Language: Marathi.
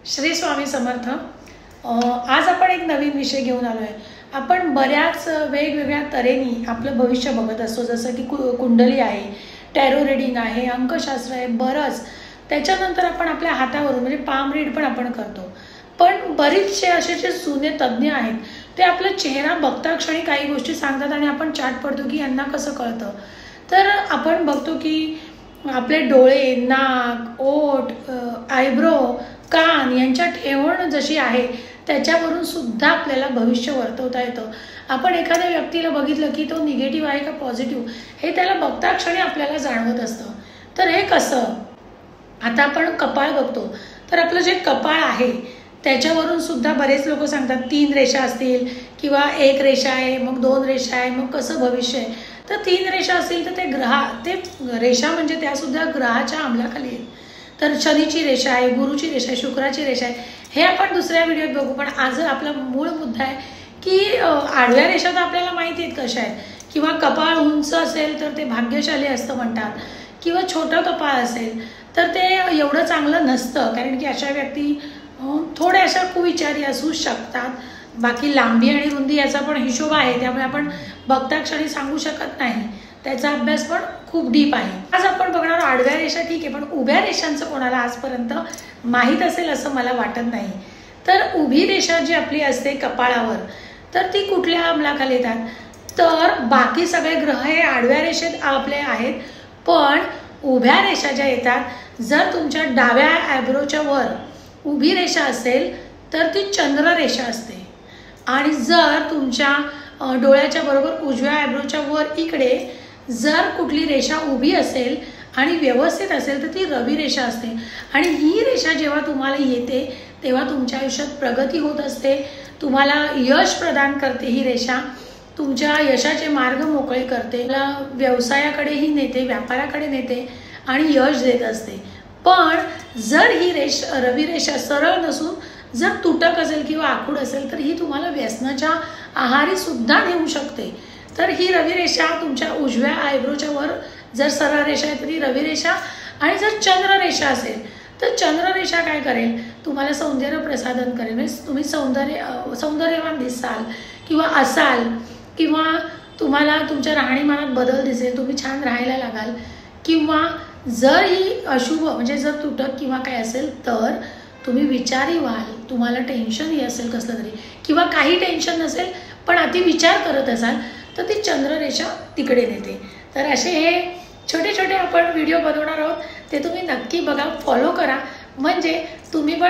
श्री स्वामी समर्थ। आज आपण एक नवीन विषय घेऊन आलो आहे। आपण बऱ्याच वेगवेगळ्या तऱ्हेने आपलं भविष्य बघत असतो, जसं की कुंडली आहे, टॅरो रीडिंग आहे, अंकशास्त्र आहे, बरंच। त्याच्यानंतर आपण आपल्या हातावरून म्हणजे पाम रीड पण आपण करतो। पण बरेचसे असे जे जुने तज्ञ आहेत ते आपला चेहरा बघता क्षणी काही गोष्टी सांगतात आणि आपण चाट पडतो की यांना कसं कळतं। तर आपण बघतो की आपले डोळे, नाक, ओठ, आयब्रो, कान यांच्या ठेवण जशी आहे त्याच्यावरून सुद्धा आपल्याला भविष्य वर्तवता येतं। आपण एखाद्या व्यक्तीला बघितलं की तो निगेटिव्ह आहे का पॉझिटिव्ह हे त्याला बघता क्षणी आपल्याला जाणवत असतं। तर हे कसं? आता आपण कपाळ बघतो, तर आपलं जे कपाळ आहे त्याच्यावरून सुद्धा बरेच लोक सांगतात 3 रेषा असतील किंवा 1 रेषा आहे, मग 2 रेषा आहे, मग कसं भविष्य आहे। तर 3 रेषा असतील तर ते रेषा म्हणजे त्या सुद्धा ग्रहाच्या अंमलाखाली आहेत। तर शनीची रेषा आहे, गुरुची रेषा आहे, शुक्राची रेषा आहे, हे आपण दुसऱ्या व्हिडिओत बघू। पण आज आपला मूळ मुद्दा आहे की आडव्या रेषा तर आपल्याला माहिती आहेत कशा आहेत, किंवा कपाळ उंच असेल तर ते भाग्यशाली असतं म्हणतात, किंवा छोटं कपाळ असेल तर ते एवढं चांगलं नसतं, कारण की अशा व्यक्ती थोड्या अशा कुविचारी असू शकतात। बाकी लांबी आणि रुंदी याचा पण हिशोब आहे, त्यामुळे आपण बघता क्षणी सांगू शकत नाही, त्याचा अभ्यास पण खूप डीप आहे। आज आपण बघणार आडव्या रेषा, ठीक आहे, पण उभ्या रेषांचं कोणाला आजपर्यंत माहीत असेल असं मला वाटत नाही। तर उभी रेषा जी आपली असते कपाळावर, तर ती कुठल्या अंमलाखाली येतात? तर बाकी सगळे ग्रह हे आडव्या रेषेत आपले आहेत, पण उभ्या रेषा ज्या येतात, जर तुमच्या डाव्या आयब्रोच्या वर उभी रेषा असेल तर ती चंद्र रेषा असते, आणि जर तुमच्या डोळ्याच्या बरोबर उजव्या आयब्रोच्या वर इकडे जर कुठली रेषा उभी असेल आणि व्यवस्थित असेल तर ती रवी रेषा असते। आणि ही रेषा जेव्हा तुम्हाला येते तेव्हा तुमच्या आयुष्यात प्रगती होत असते, तुम्हाला यश प्रदान करते। ही रेषा तुमच्या यशाचे मार्ग मोकळे करते, व्यवसायाकडेही नेते, व्यापाराकडे नेते आणि यश देत असते। पण जर ही रवी रेषा सरळ नसून जर तुटक असेल किंवा आखूड असेल तर ही तुम्हाला व्यसनाच्या आहारी सुद्धा नेऊ शकते। तर ही रवी रेषा तुमच्या उजव्या आयब्रोच्या वर जर सरळ रेषा आहे तर ही रवी रेषा, आणि जर चंद्र रेषा असेल तर चंद्र रेषा काय करेल? तुम्हाला सौंदर्य प्रसादन करेल, म्हणजे तुम्ही सौंदर्यवान दिसाल किंवा असाल, किंवा तुम्हाला तुमच्या राहणीमानात बदल दिसेल, तुम्ही छान राहायला लागाल। किंवा जर ही अशुभ म्हणजे जर तुटक किंवा काय असेल तर तुम्ही विचारी व्हाल, तुम्हाला टेन्शनही असेल कसलं तरी, किंवा काही टेन्शन नसेल पण अति विचार करत असाल तर ती चंद्ररेषा तिकडे नेते। तर असे हे छोटे छोटे आपण व्हिडिओ बनवणार आहोत, ते तुम्ही नक्की बघा, फॉलो करा, म्हणजे तुम्ही पण